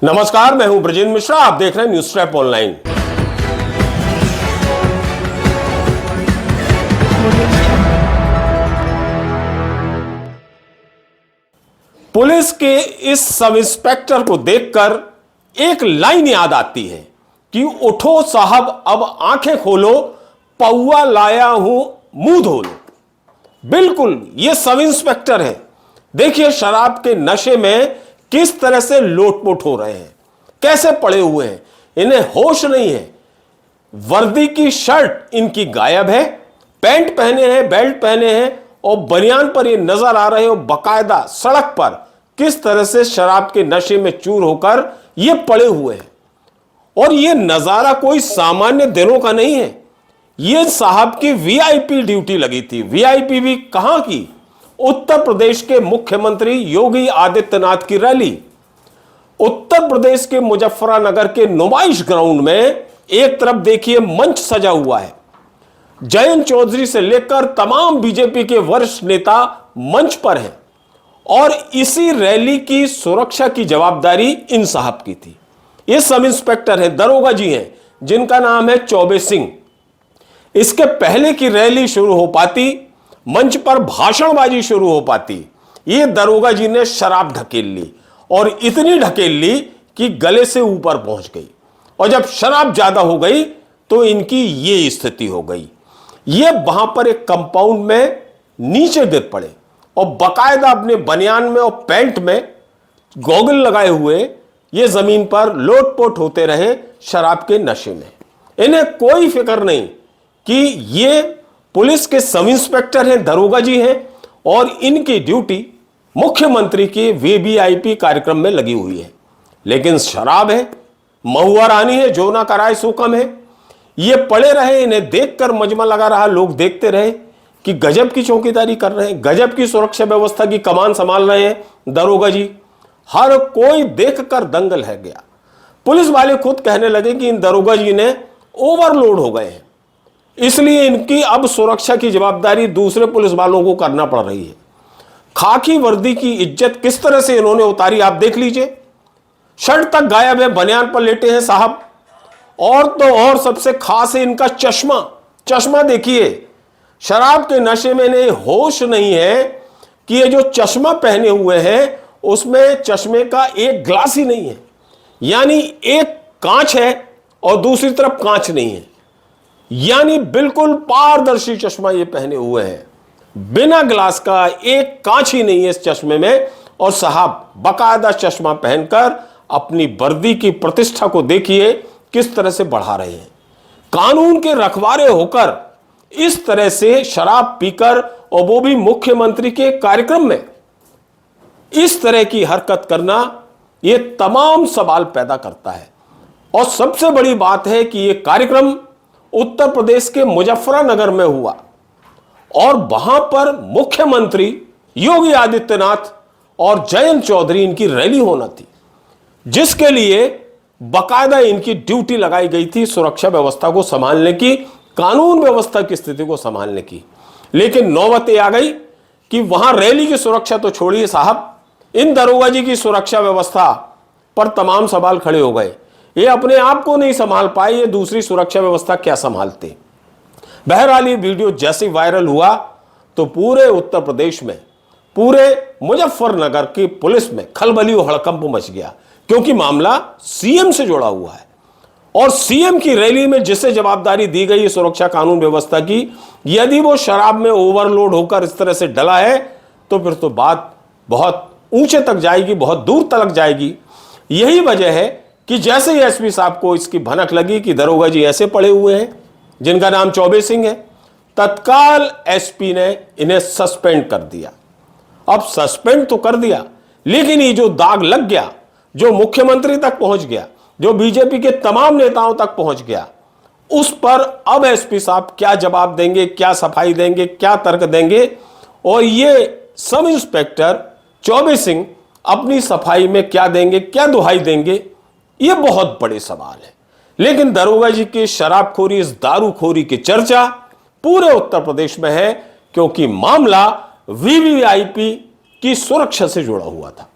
नमस्कार, मैं हूं ब्रजेंद्र मिश्रा। आप देख रहे हैं न्यूज ट्रैप ऑनलाइन। पुलिस के इस सब इंस्पेक्टर को देखकर एक लाइन याद आती है कि उठो साहब अब आंखें खोलो, पौआ लाया हूं मुंह धो लो। बिल्कुल ये सब इंस्पेक्टर है। देखिए शराब के नशे में किस तरह से लोटपोट हो रहे हैं, कैसे पड़े हुए हैं, इन्हें होश नहीं है। वर्दी की शर्ट इनकी गायब है, पैंट पहने हैं, बेल्ट पहने हैं और बनियान पर ये नजर आ रहे हो बकायदा सड़क पर किस तरह से शराब के नशे में चूर होकर ये पड़े हुए हैं। और ये नजारा कोई सामान्य दिनों का नहीं है। ये साहब की वीआईपी ड्यूटी लगी थी। वीआईपी भी कहां की? उत्तर प्रदेश के मुख्यमंत्री योगी आदित्यनाथ की रैली। उत्तर प्रदेश के मुजफ्फरनगर के नुमाइश ग्राउंड में एक तरफ देखिए मंच सजा हुआ है, जयंत चौधरी से लेकर तमाम बीजेपी के वरिष्ठ नेता मंच पर हैं और इसी रैली की सुरक्षा की जवाबदारी इन साहब की थी। ये सब इंस्पेक्टर हैं, दरोगा जी हैं, जिनका नाम है चौबे सिंह। इसके पहले की रैली शुरू हो पाती, मंच पर भाषणबाजी शुरू हो पाती, ये दरोगा जी ने शराब ढकेल ली और इतनी ढकेल ली कि गले से ऊपर पहुंच गई। और जब शराब ज्यादा हो गई तो इनकी ये स्थिति हो गई। ये वहां पर एक कंपाउंड में नीचे गिर पड़े और बकायदा अपने बनियान में और पैंट में गॉगल लगाए हुए ये जमीन पर लोटपोट होते रहे शराब के नशे में। इन्हें कोई फिक्र नहीं कि ये पुलिस के सब इंस्पेक्टर हैं, दरोगा जी हैं और इनकी ड्यूटी मुख्यमंत्री के वीवीआईपी कार्यक्रम में लगी हुई है। लेकिन शराब है, महुआ रानी है, जो ना कराए सो कम है। ये पड़े रहे, इन्हें देखकर मजमा लगा रहा, लोग देखते रहे कि गजब की चौकीदारी कर रहे हैं, गजब की सुरक्षा व्यवस्था की कमान संभाल रहे हैं दरोगा जी। हर कोई देखकर दंगल है गया। पुलिस वाले खुद कहने लगे कि इन दरोगा जी ने ओवरलोड हो गए हैं, इसलिए इनकी अब सुरक्षा की जवाबदारी दूसरे पुलिस वालों को करना पड़ रही है। खाकी वर्दी की इज्जत किस तरह से इन्होंने उतारी आप देख लीजिए। शर्ट तक गायब है, बनियान पर लेटे हैं साहब। और तो और सबसे खास है इनका चश्मा। चश्मा देखिए, शराब के नशे में इन्हें होश नहीं है कि ये जो चश्मा पहने हुए हैं उसमें चश्मे का एक ग्लास ही नहीं है, यानी एक कांच है और दूसरी तरफ कांच नहीं है, यानी बिल्कुल पारदर्शी चश्मा ये पहने हुए हैं, बिना ग्लास का, एक कांच ही नहीं है इस चश्मे में। और साहब बकायदा चश्मा पहनकर अपनी वर्दी की प्रतिष्ठा को देखिए किस तरह से बढ़ा रहे हैं। कानून के रखवारे होकर इस तरह से शराब पीकर, और वो भी मुख्यमंत्री के कार्यक्रम में, इस तरह की हरकत करना ये तमाम सवाल पैदा करता है। और सबसे बड़ी बात है कि ये कार्यक्रम उत्तर प्रदेश के मुजफ्फरनगर में हुआ और वहां पर मुख्यमंत्री योगी आदित्यनाथ और जयंत चौधरी इनकी रैली होना थी, जिसके लिए बकायदा इनकी ड्यूटी लगाई गई थी सुरक्षा व्यवस्था को संभालने की, कानून व्यवस्था की स्थिति को संभालने की। लेकिन नौबत आ गई कि वहां रैली की सुरक्षा तो छोड़िए साहब, इन दरोगा जी की सुरक्षा व्यवस्था पर तमाम सवाल खड़े हो गए। ये अपने आप को नहीं संभाल पाए, ये दूसरी सुरक्षा व्यवस्था क्या संभालते। बहरहाल ये वीडियो जैसे वायरल हुआ तो पूरे उत्तर प्रदेश में, पूरे मुजफ्फरनगर की पुलिस में खलबली और हड़कंप मच गया, क्योंकि मामला सीएम से जुड़ा हुआ है। और सीएम की रैली में जिसे जवाबदारी दी गई है सुरक्षा कानून व्यवस्था की, यदि वो शराब में ओवरलोड होकर इस तरह से डला है तो फिर तो बात बहुत ऊंचे तक जाएगी, बहुत दूर तक जाएगी। यही वजह है कि जैसे ही एसपी साहब को इसकी भनक लगी कि दरोगा जी ऐसे पड़े हुए हैं जिनका नाम चौबे सिंह है, तत्काल एसपी ने इन्हें सस्पेंड कर दिया। अब सस्पेंड तो कर दिया, लेकिन ये जो दाग लग गया, जो मुख्यमंत्री तक पहुंच गया, जो बीजेपी के तमाम नेताओं तक पहुंच गया, उस पर अब एसपी साहब क्या जवाब देंगे, क्या सफाई देंगे, क्या तर्क देंगे। और ये सब इंस्पेक्टर चौबे सिंह अपनी सफाई में क्या देंगे, क्या दुहाई देंगे, ये बहुत बड़े सवाल है। लेकिन दरोगा जी की शराबखोरी, इस दारूखोरी की चर्चा पूरे उत्तर प्रदेश में है, क्योंकि मामला वीवीआईपी की सुरक्षा से जुड़ा हुआ था।